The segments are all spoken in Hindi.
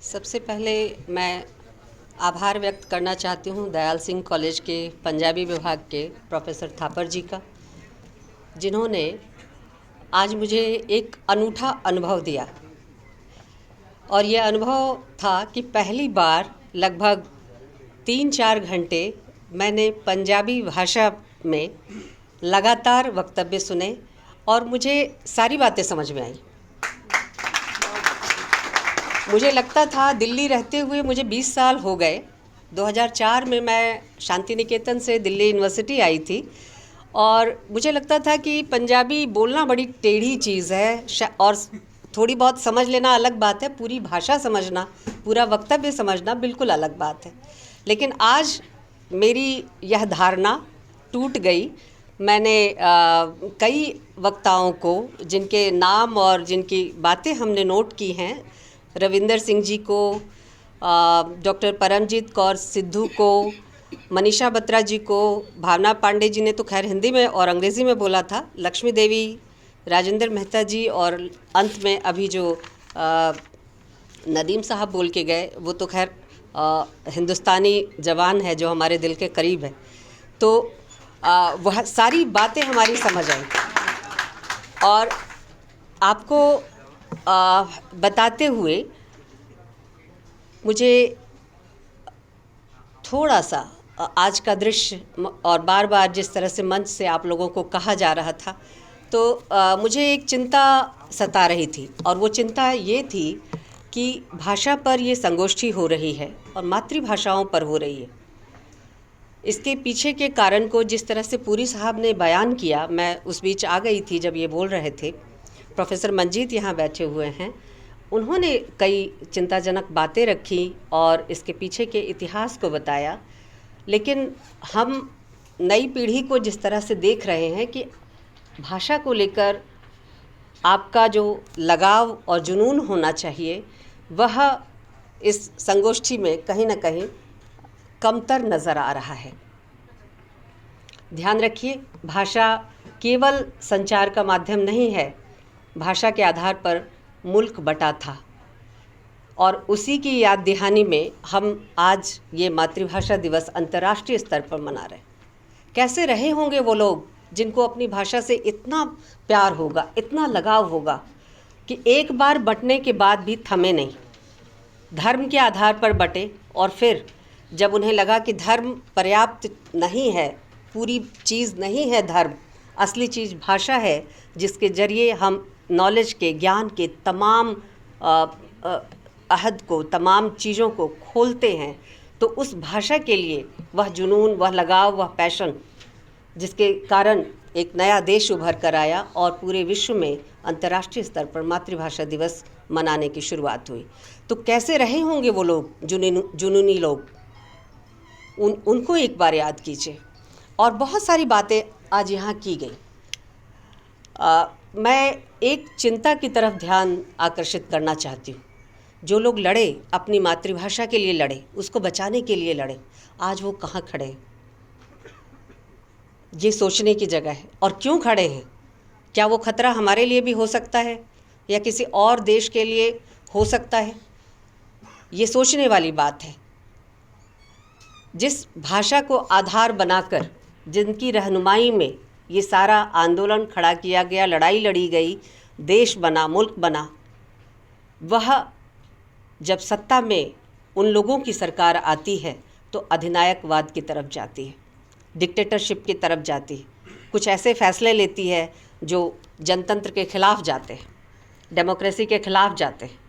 सबसे पहले मैं आभार व्यक्त करना चाहती हूँ दयाल सिंह कॉलेज के पंजाबी विभाग के प्रोफेसर थापर जी का, जिन्होंने आज मुझे एक अनूठा अनुभव दिया। और यह अनुभव था कि पहली बार लगभग 3-4 घंटे मैंने पंजाबी भाषा में लगातार वक्तव्य सुने और मुझे सारी बातें समझ में आई। मुझे लगता था, दिल्ली रहते हुए मुझे 20 साल हो गए। 2004 में मैं शांति निकेतन से दिल्ली यूनिवर्सिटी आई थी और मुझे लगता था कि पंजाबी बोलना बड़ी टेढ़ी चीज़ है और थोड़ी बहुत समझ लेना अलग बात है, पूरी भाषा समझना, पूरा वक्तव्य समझना बिल्कुल अलग बात है। लेकिन आज मेरी यह धारणा टूट गई। मैंने कई वक्ताओं को, जिनके नाम और जिनकी बातें हमने नोट की हैं, रविंदर सिंह जी को, डॉक्टर परमजीत कौर सिद्धू को, मनीषा बत्रा जी को, भावना पांडे जी ने तो खैर हिंदी में और अंग्रेज़ी में बोला था, लक्ष्मी देवी, राजेंद्र मेहता जी, और अंत में अभी जो नदीम साहब बोल के गए, वो तो खैर हिंदुस्तानी जवान है जो हमारे दिल के करीब है। तो वह सारी बातें हमारी समझ आई। और आपको बताते हुए मुझे थोड़ा सा आज का दृश्य और बार बार जिस तरह से मंच से आप लोगों को कहा जा रहा था, तो मुझे एक चिंता सता रही थी। और वो चिंता ये थी कि भाषा पर ये संगोष्ठी हो रही है और मातृभाषाओं पर हो रही है। इसके पीछे के कारण को जिस तरह से पूरी साहब ने बयान किया, मैं उस बीच आ गई थी जब ये बोल रहे थे। प्रोफेसर मंजीत यहाँ बैठे हुए हैं, उन्होंने कई चिंताजनक बातें रखी और इसके पीछे के इतिहास को बताया। लेकिन हम नई पीढ़ी को जिस तरह से देख रहे हैं कि भाषा को लेकर आपका जो लगाव और जुनून होना चाहिए, वह इस संगोष्ठी में कहीं ना कहीं कमतर नज़र आ रहा है। ध्यान रखिए, भाषा केवल संचार का माध्यम नहीं है। भाषा के आधार पर मुल्क बटा था और उसी की याद दहानी में हम आज ये मातृभाषा दिवस अंतर्राष्ट्रीय स्तर पर मना रहे हैं। कैसे रहे होंगे वो लोग जिनको अपनी भाषा से इतना प्यार होगा, इतना लगाव होगा कि एक बार बंटने के बाद भी थमे नहीं, धर्म के आधार पर बटे। और फिर जब उन्हें लगा कि धर्म पर्याप्त नहीं है, पूरी चीज़ नहीं है धर्म, असली चीज़ भाषा है, जिसके ज़रिए हम नॉलेज के, ज्ञान के तमाम अहद को, तमाम चीज़ों को खोलते हैं, तो उस भाषा के लिए वह जुनून, वह लगाव, वह पैशन, जिसके कारण एक नया देश उभर कर आया और पूरे विश्व में अंतर्राष्ट्रीय स्तर पर मातृभाषा दिवस मनाने की शुरुआत हुई। तो कैसे रहे होंगे वो लोग, जुनूनी लोग, उनको एक बार याद कीजिए। और बहुत सारी बातें आज यहाँ की गई। मैं एक चिंता की तरफ ध्यान आकर्षित करना चाहती हूँ। जो लोग लड़े, अपनी मातृभाषा के लिए लड़े, उसको बचाने के लिए लड़े, आज वो कहाँ खड़े हैं? ये सोचने की जगह है। और क्यों खड़े हैं? क्या वो खतरा हमारे लिए भी हो सकता है या किसी और देश के लिए हो सकता है? ये सोचने वाली बात है। जिस भाषा को आधार बनाकर, जिनकी रहनुमाई में ये सारा आंदोलन खड़ा किया गया, लड़ाई लड़ी गई, देश बना, मुल्क बना, वह जब सत्ता में उन लोगों की सरकार आती है तो अधिनायकवाद की तरफ जाती है, डिक्टेटरशिप की तरफ जाती है, कुछ ऐसे फैसले लेती है जो जनतंत्र के खिलाफ जाते हैं, डेमोक्रेसी के खिलाफ जाते हैं।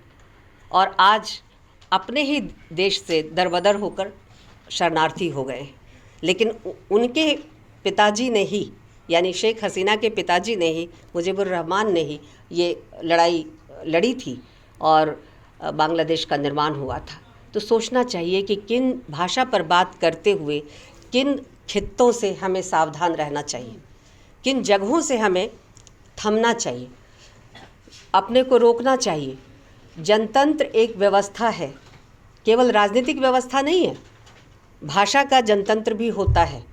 और आज अपने ही देश से दरबदर होकर शरणार्थी हो गए। लेकिन उनके पिताजी ने ही, यानी शेख हसीना के पिताजी ने ही, मुजीबुर रहमान ने ही ये लड़ाई लड़ी थी और बांग्लादेश का निर्माण हुआ था। तो सोचना चाहिए कि किन भाषा पर बात करते हुए किन खित्तों से हमें सावधान रहना चाहिए, किन जगहों से हमें थमना चाहिए, अपने को रोकना चाहिए। जनतंत्र एक व्यवस्था है, केवल राजनीतिक व्यवस्था नहीं है। भाषा का जनतंत्र भी होता है।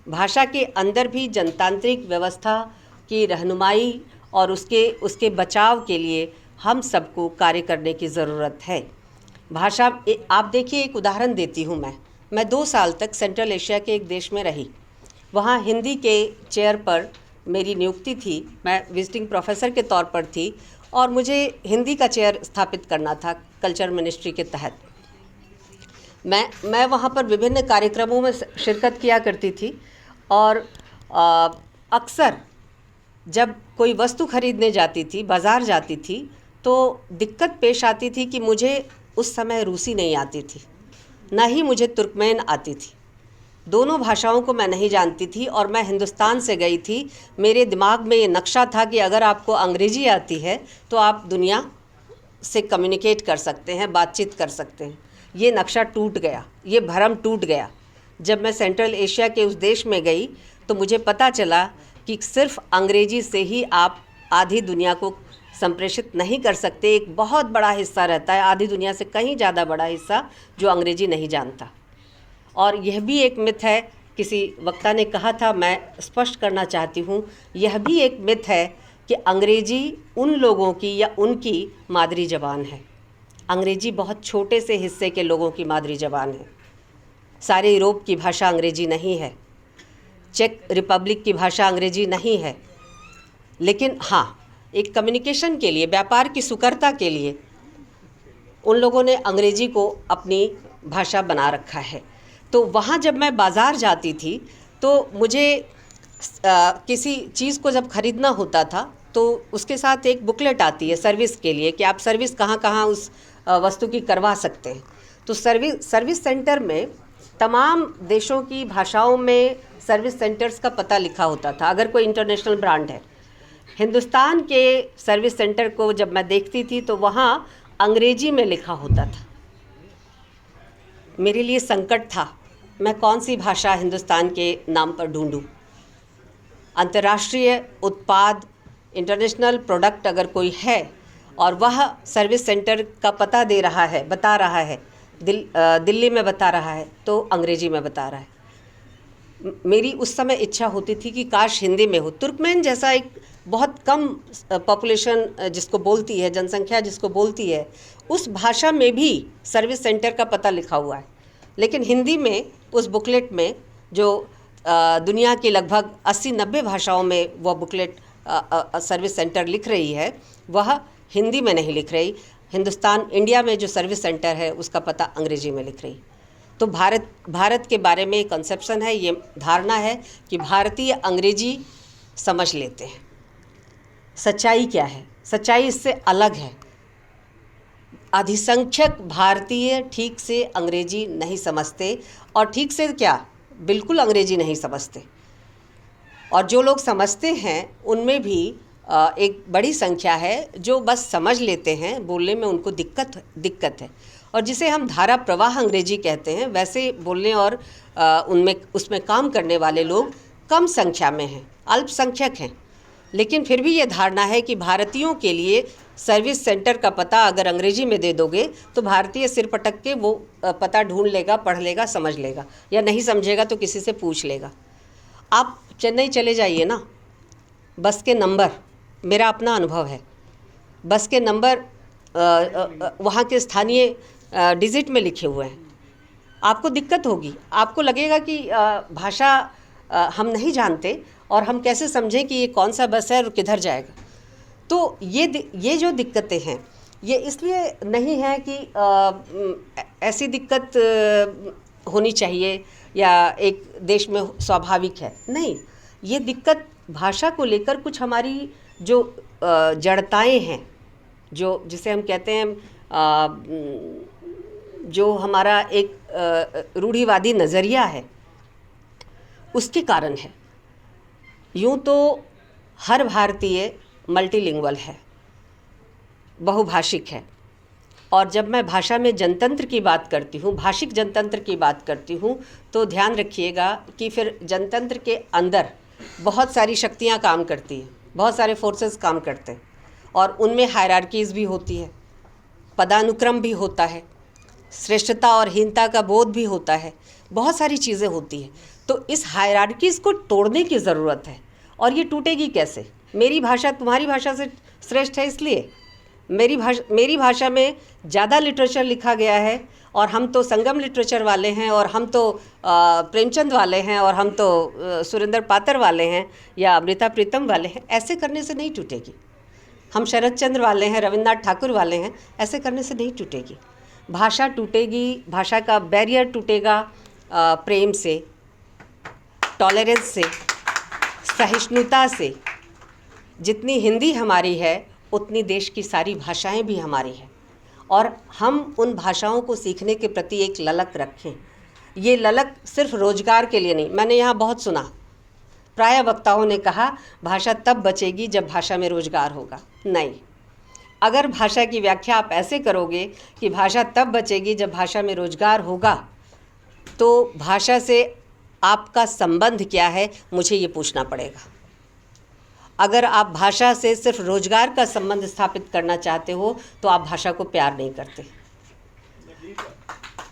भाषा के अंदर भी जनतांत्रिक व्यवस्था की रहनुमाई और उसके बचाव के लिए हम सबको कार्य करने की ज़रूरत है। भाषा आप देखिए, एक उदाहरण देती हूँ मैं 2 साल तक सेंट्रल एशिया के एक देश में रही। वहाँ हिंदी के चेयर पर मेरी नियुक्ति थी, मैं विजिटिंग प्रोफेसर के तौर पर थी और मुझे हिंदी का चेयर स्थापित करना था कल्चर मिनिस्ट्री के तहत। मैं वहाँ पर विभिन्न कार्यक्रमों में शिरकत किया करती थी और अक्सर जब कोई वस्तु खरीदने जाती थी, बाज़ार जाती थी, तो दिक्कत पेश आती थी कि मुझे उस समय रूसी नहीं आती थी, ना ही मुझे तुर्कमेन आती थी। दोनों भाषाओं को मैं नहीं जानती थी और मैं हिंदुस्तान से गई थी। मेरे दिमाग में ये नक्शा था कि अगर आपको अंग्रेज़ी आती है तो आप दुनिया से कम्युनिकेट कर सकते हैं, बातचीत कर सकते हैं। ये नक्शा टूट गया, ये भ्रम टूट गया। जब मैं सेंट्रल एशिया के उस देश में गई तो मुझे पता चला कि सिर्फ अंग्रेज़ी से ही आप आधी दुनिया को संप्रेषित नहीं कर सकते। एक बहुत बड़ा हिस्सा रहता है, आधी दुनिया से कहीं ज़्यादा बड़ा हिस्सा, जो अंग्रेज़ी नहीं जानता। और यह भी एक मिथ है, किसी वक्ता ने कहा था, मैं स्पष्ट करना चाहती हूँ, यह भी एक मिथ है कि अंग्रेज़ी उन लोगों की या उनकी मादरी ज़बान है। अंग्रेज़ी बहुत छोटे से हिस्से के लोगों की मादरी ज़बान है। सारे यूरोप की भाषा अंग्रेज़ी नहीं है, चेक रिपब्लिक की भाषा अंग्रेज़ी नहीं है, लेकिन हाँ, एक कम्युनिकेशन के लिए, व्यापार की सुकरता के लिए उन लोगों ने अंग्रेज़ी को अपनी भाषा बना रखा है। तो वहाँ जब मैं बाज़ार जाती थी तो मुझे किसी चीज़ को जब ख़रीदना होता था तो उसके साथ एक बुकलेट आती है सर्विस के लिए कि आप सर्विस कहाँ कहाँ उस वस्तु की करवा सकते हैं। तो सर्विस सेंटर में तमाम देशों की भाषाओं में सर्विस सेंटर्स का पता लिखा होता था। अगर कोई इंटरनेशनल ब्रांड है, हिंदुस्तान के सर्विस सेंटर को जब मैं देखती थी तो वहाँ अंग्रेजी में लिखा होता था। मेरे लिए संकट था, मैं कौन सी भाषा हिंदुस्तान के नाम पर ढूंढूं। अंतर्राष्ट्रीय उत्पाद, इंटरनेशनल प्रोडक्ट अगर कोई है और वह सर्विस सेंटर का पता दे रहा है, बता रहा है, दिल्ली में बता रहा है, तो अंग्रेजी में बता रहा है। मेरी उस समय इच्छा होती थी कि काश हिंदी में हो। तुर्कमेन जैसा एक बहुत कम पॉपुलेशन जिसको बोलती है, जनसंख्या जिसको बोलती है, उस भाषा में भी सर्विस सेंटर का पता लिखा हुआ है, लेकिन हिंदी में उस बुकलेट में जो दुनिया की लगभग 80-90 भाषाओं में वह बुकलेट सर्विस सेंटर लिख रही है, वह हिंदी में नहीं लिख रही। हिंदुस्तान, इंडिया में जो सर्विस सेंटर है उसका पता अंग्रेजी में लिख रही। तो भारत के बारे में एक कंसेप्शन है, ये धारणा है कि भारतीय अंग्रेजी समझ लेते हैं। सच्चाई क्या है? सच्चाई इससे अलग है। अधिसंख्यक भारतीय ठीक से अंग्रेजी नहीं समझते, और ठीक से क्या, बिल्कुल अंग्रेजी नहीं समझते। और जो लोग समझते हैं उनमें भी एक बड़ी संख्या है जो बस समझ लेते हैं, बोलने में उनको दिक्कत है। और जिसे हम धारा प्रवाह अंग्रेजी कहते हैं, वैसे बोलने और उसमें काम करने वाले लोग कम संख्या में हैं, अल्पसंख्यक हैं। लेकिन फिर भी ये धारणा है कि भारतीयों के लिए सर्विस सेंटर का पता अगर अंग्रेजी में दे दोगे तो भारतीय सिर पटक के वो पता ढूंढ लेगा, पढ़ लेगा, समझ लेगा, या नहीं समझेगा तो किसी से पूछ लेगा। आप चेन्नई चले जाइए ना, बस के नंबर, मेरा अपना अनुभव है, बस के नंबर वहाँ के स्थानीय डिजिट में लिखे हुए हैं। आपको दिक्कत होगी, आपको लगेगा कि भाषा हम नहीं जानते और हम कैसे समझें कि ये कौन सा बस है और किधर जाएगा। तो ये जो दिक्कतें हैं, ये इसलिए नहीं है कि ऐसी दिक्कत होनी चाहिए या एक देश में स्वाभाविक है, नहीं। ये दिक्कत भाषा को लेकर कुछ हमारी जो जड़ताएं हैं, जो जिसे हम कहते हैं, जो हमारा एक रूढ़िवादी नज़रिया है, उसके कारण है। यूँ तो हर भारतीय मल्टीलिंगुअल है, बहुभाषिक है। और जब मैं भाषा में जनतंत्र की बात करती हूँ, भाषिक जनतंत्र की बात करती हूँ, तो ध्यान रखिएगा कि फिर जनतंत्र के अंदर बहुत सारी शक्तियाँ काम करती हैं, बहुत सारे फोर्सेस काम करते हैं, और उनमें हायरार्कीज़ भी होती है, पदानुक्रम भी होता है, श्रेष्ठता और हीनता का बोध भी होता है, बहुत सारी चीज़ें होती हैं। तो इस हायरार्कीज़ को तोड़ने की ज़रूरत है। और ये टूटेगी कैसे? मेरी भाषा तुम्हारी भाषा से श्रेष्ठ है इसलिए मेरी भाषा में ज़्यादा लिटरेचर लिखा गया है, और हम तो संगम लिटरेचर वाले हैं, और हम तो प्रेमचंद वाले हैं, और हम तो सुरेंद्र पातर वाले हैं, या अमृता प्रीतम वाले हैं। ऐसे करने से नहीं टूटेगी। हम शरद चंद्र वाले हैं, रविन्द्रनाथ ठाकुर वाले हैं। ऐसे करने से नहीं टूटेगी। भाषा टूटेगी, भाषा का बैरियर टूटेगा प्रेम से, टॉलरेंस से, सहिष्णुता से। जितनी हिंदी हमारी है उतनी देश की सारी भाषाएं भी हमारी हैं, और हम उन भाषाओं को सीखने के प्रति एक ललक रखें। ये ललक सिर्फ रोजगार के लिए नहीं। मैंने यहाँ बहुत सुना, प्राय वक्ताओं ने कहा भाषा तब बचेगी जब भाषा में रोजगार होगा। नहीं, अगर भाषा की व्याख्या आप ऐसे करोगे कि भाषा तब बचेगी जब भाषा में रोजगार होगा, तो भाषा से आपका संबंध क्या है, मुझे ये पूछना पड़ेगा। अगर आप भाषा से सिर्फ रोजगार का संबंध स्थापित करना चाहते हो तो आप भाषा को प्यार नहीं करते,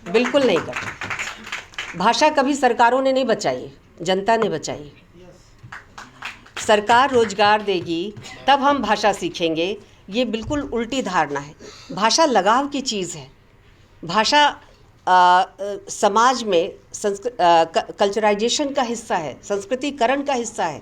बिल्कुल नहीं करते। भाषा कभी सरकारों ने नहीं बचाई, जनता ने बचाई। सरकार रोजगार देगी तब हम भाषा सीखेंगे, ये बिल्कुल उल्टी धारणा है। भाषा लगाव की चीज़ है। भाषा समाज में कल्चराइजेशन का हिस्सा है, संस्कृतिकरण का हिस्सा है।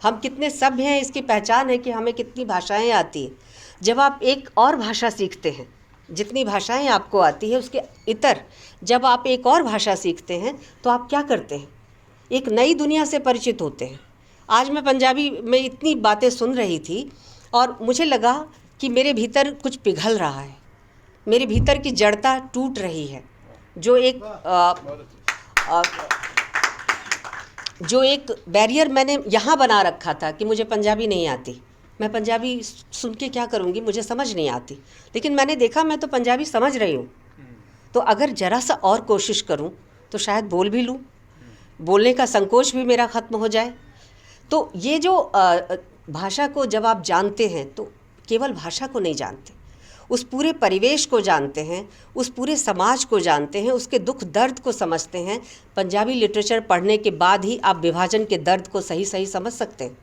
हम कितने सभ्य हैं इसकी पहचान है कि हमें कितनी भाषाएं आती हैं। जब आप एक और भाषा सीखते हैं, जितनी भाषाएं आपको आती है उसके इतर जब आप एक और भाषा सीखते हैं तो आप क्या करते हैं, एक नई दुनिया से परिचित होते हैं। आज मैं पंजाबी में इतनी बातें सुन रही थी और मुझे लगा कि मेरे भीतर कुछ पिघल रहा है, मेरे भीतर की जड़ता टूट रही है। जो एक बैरियर मैंने यहाँ बना रखा था कि मुझे पंजाबी नहीं आती, मैं पंजाबी सुन के क्या करूँगी, मुझे समझ नहीं आती। लेकिन मैंने देखा मैं तो पंजाबी समझ रही हूँ, तो अगर ज़रा सा और कोशिश करूँ तो शायद बोल भी लूँ, बोलने का संकोच भी मेरा ख़त्म हो जाए। तो ये जो भाषा को जब आप जानते हैं तो केवल भाषा को नहीं जानते, उस पूरे परिवेश को जानते हैं, उस पूरे समाज को जानते हैं, उसके दुख दर्द को समझते हैं। पंजाबी लिटरेचर पढ़ने के बाद ही आप विभाजन के दर्द को सही सही समझ सकते हैं।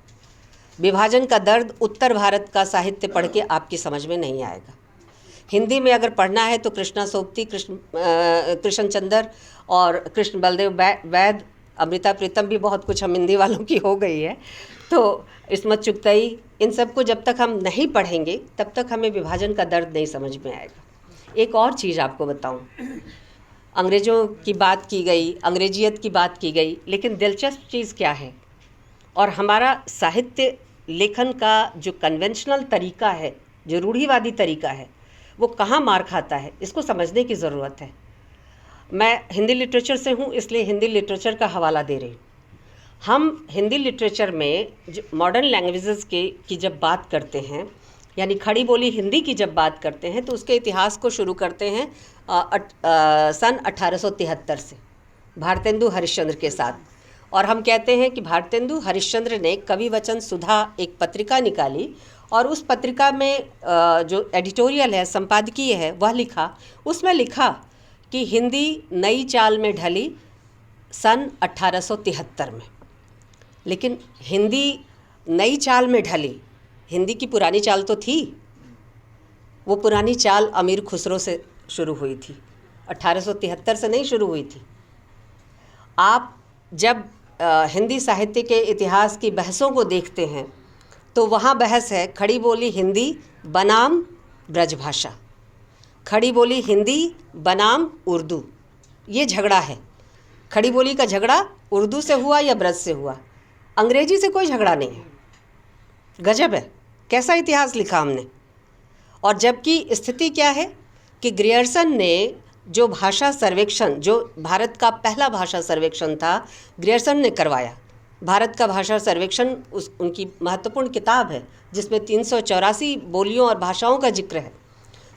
विभाजन का दर्द उत्तर भारत का साहित्य पढ़ के आपकी समझ में नहीं आएगा। हिंदी में अगर पढ़ना है तो कृष्णा सोबती, कृष्ण चंद्र और कृष्ण बलदेव वैद, अमृता प्रीतम भी बहुत कुछ हम हिंदी वालों की हो गई है, तो इस्मत चुगताई, इन सब को जब तक हम नहीं पढ़ेंगे तब तक हमें विभाजन का दर्द नहीं समझ में आएगा। एक और चीज़ आपको बताऊं, अंग्रेज़ों की बात की गई, अंग्रेजियत की बात की गई, लेकिन दिलचस्प चीज़ क्या है, और हमारा साहित्य लेखन का जो कन्वेंशनल तरीका है, जो रूढ़िवादी तरीका है, वो कहाँ मार खाता है, इसको समझने की ज़रूरत है। मैं हिंदी लिटरेचर से हूँ, इसलिए हिंदी लिटरेचर का हवाला दे रही हूँ। हम हिंदी लिटरेचर में जो मॉडर्न लैंग्वेजेस की जब बात करते हैं, यानी खड़ी बोली हिंदी की जब बात करते हैं, तो उसके इतिहास को शुरू करते हैं सन 1873 से भारतेंदु हरिश्चंद्र के साथ। और हम कहते हैं कि भारतेंदु हरिश्चंद्र ने कवि वचन सुधा एक पत्रिका निकाली, और उस पत्रिका में जो एडिटोरियल है, संपादकीय है, वह लिखा। उसमें लिखा कि हिंदी नई चाल में ढली सन 1873 में। लेकिन हिंदी नई चाल में ढली, हिंदी की पुरानी चाल तो थी। वो पुरानी चाल अमीर खुसरो से शुरू हुई थी, 1873 से नहीं शुरू हुई थी। आप जब हिंदी साहित्य के इतिहास की बहसों को देखते हैं तो वहाँ बहस है खड़ी बोली हिंदी बनाम ब्रजभाषा, खड़ी बोली हिंदी बनाम उर्दू। ये झगड़ा है। खड़ी बोली का झगड़ा उर्दू से हुआ या ब्रज से हुआ, अंग्रेजी से कोई झगड़ा नहीं है। गजब है, कैसा इतिहास लिखा हमने। और जबकि स्थिति क्या है कि ग्रियर्सन ने जो भाषा सर्वेक्षण, जो भारत का पहला भाषा सर्वेक्षण था, ग्रियर्सन ने करवाया। भारत का भाषा सर्वेक्षण उनकी महत्वपूर्ण किताब है, जिसमें 384 बोलियों और भाषाओं का जिक्र है।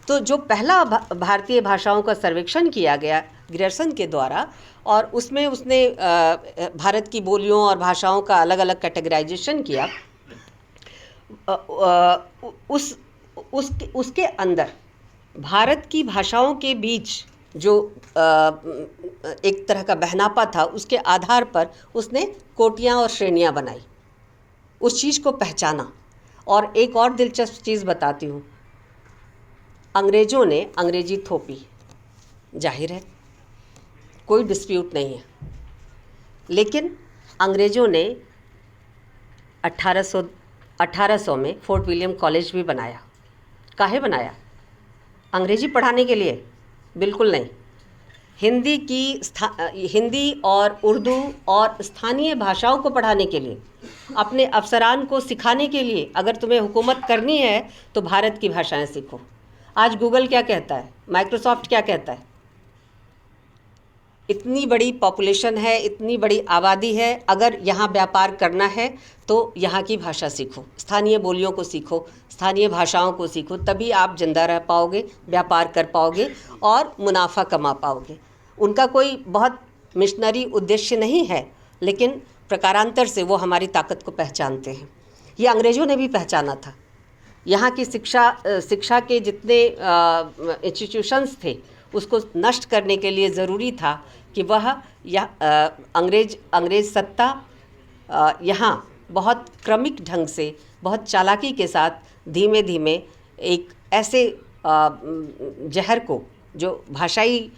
तो जो पहला भारतीय भाषाओं का सर्वेक्षण किया गया ग्रियर्सन के द्वारा, और उसमें उसने भारत की बोलियों और भाषाओं का अलग अलग कैटेगराइजेशन किया। उसके अंदर भारत की भाषाओं के बीच जो एक तरह का बहनापा था, उसके आधार पर उसने कोटियाँ और श्रेणियाँ बनाई, उस चीज़ को पहचाना। और एक और दिलचस्प चीज़ बताती हूँ, अंग्रेज़ों ने अंग्रेजी थोपी, जाहिर है कोई डिस्प्यूट नहीं है, लेकिन अंग्रेज़ों ने 1800 में फोर्ट विलियम कॉलेज भी बनाया। काहे बनाया? अंग्रेजी पढ़ाने के लिए? बिल्कुल नहीं। हिंदी और उर्दू और स्थानीय भाषाओं को पढ़ाने के लिए, अपने अफसरान को सिखाने के लिए। अगर तुम्हें हुकूमत करनी है तो भारत की भाषाएं सीखो। आज गूगल क्या कहता है, माइक्रोसॉफ्ट क्या कहता है? इतनी बड़ी पॉपुलेशन है, इतनी बड़ी आबादी है, अगर यहाँ व्यापार करना है तो यहाँ की भाषा सीखो, स्थानीय बोलियों को सीखो, स्थानीय भाषाओं को सीखो, तभी आप जिंदा रह पाओगे, व्यापार कर पाओगे और मुनाफा कमा पाओगे। उनका कोई बहुत मिशनरी उद्देश्य नहीं है, लेकिन प्रकारांतर से वो हमारी ताकत को पहचानते हैं। ये अंग्रेज़ों ने भी पहचाना था। यहाँ की शिक्षा के जितने इंस्टीट्यूशंस थे, उसको नष्ट करने के लिए ज़रूरी था कि वह अंग्रेज़ सत्ता यहाँ बहुत क्रमिक ढंग से, बहुत चालाकी के साथ धीमे धीमे एक ऐसे जहर को, जो भाषाई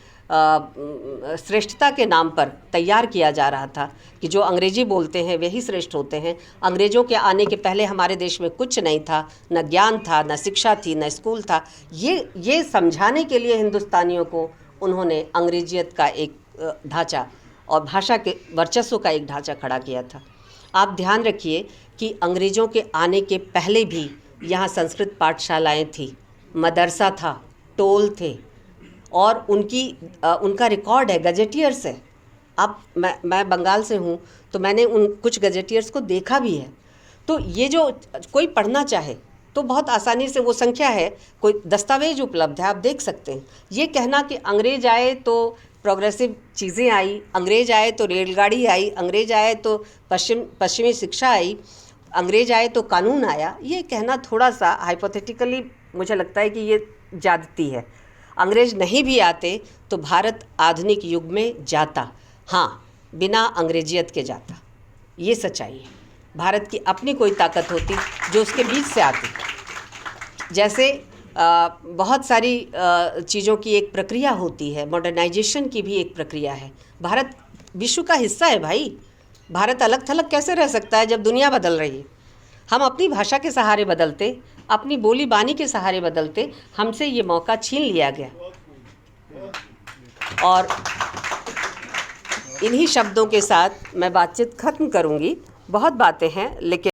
श्रेष्ठता के नाम पर तैयार किया जा रहा था कि जो अंग्रेजी बोलते हैं वही श्रेष्ठ होते हैं। अंग्रेज़ों के आने के पहले हमारे देश में कुछ नहीं था, न ज्ञान था, न शिक्षा थी, न स्कूल था। ये समझाने के लिए हिंदुस्तानियों को उन्होंने अंग्रेजियत का एक ढांचा और भाषा के वर्चस्व का एक ढांचा खड़ा किया था। आप ध्यान रखिए कि अंग्रेज़ों के आने के पहले भी यहाँ संस्कृत पाठशालाएँ थी, मदरसा था, टोल थे, और उनका रिकॉर्ड है, गजेटियर्स है। अब मैं बंगाल से हूँ तो मैंने उन कुछ गजेटियर्स को देखा भी है। तो ये जो कोई पढ़ना चाहे तो बहुत आसानी से वो संख्या है, कोई दस्तावेज उपलब्ध है, आप देख सकते हैं। ये कहना कि अंग्रेज आए तो प्रोग्रेसिव चीज़ें आई, अंग्रेज आए तो रेलगाड़ी आई, अंग्रेज आए तो पश्चिमी शिक्षा आई, अंग्रेज आए तो कानून आया, ये कहना थोड़ा सा हाइपोथेटिकली मुझे लगता है कि ये ज्यादती है। अंग्रेज नहीं भी आते तो भारत आधुनिक युग में जाता, हाँ, बिना अंग्रेजियत के जाता। ये सच्चाई है। भारत की अपनी कोई ताकत होती जो उसके बीच से आती। जैसे बहुत सारी चीज़ों की एक प्रक्रिया होती है, मॉडर्नाइजेशन की भी एक प्रक्रिया है। भारत विश्व का हिस्सा है भाई। भारत अलग थलग कैसे रह सकता है जब दुनिया बदल रही है? हम अपनी भाषा के सहारे बदलते, अपनी बोली बानी के सहारे बदलते, हमसे ये मौका छीन लिया गया। और इन्हीं शब्दों के साथ मैं बातचीत ख़त्म करूँगी। बहुत बातें हैं, लेकिन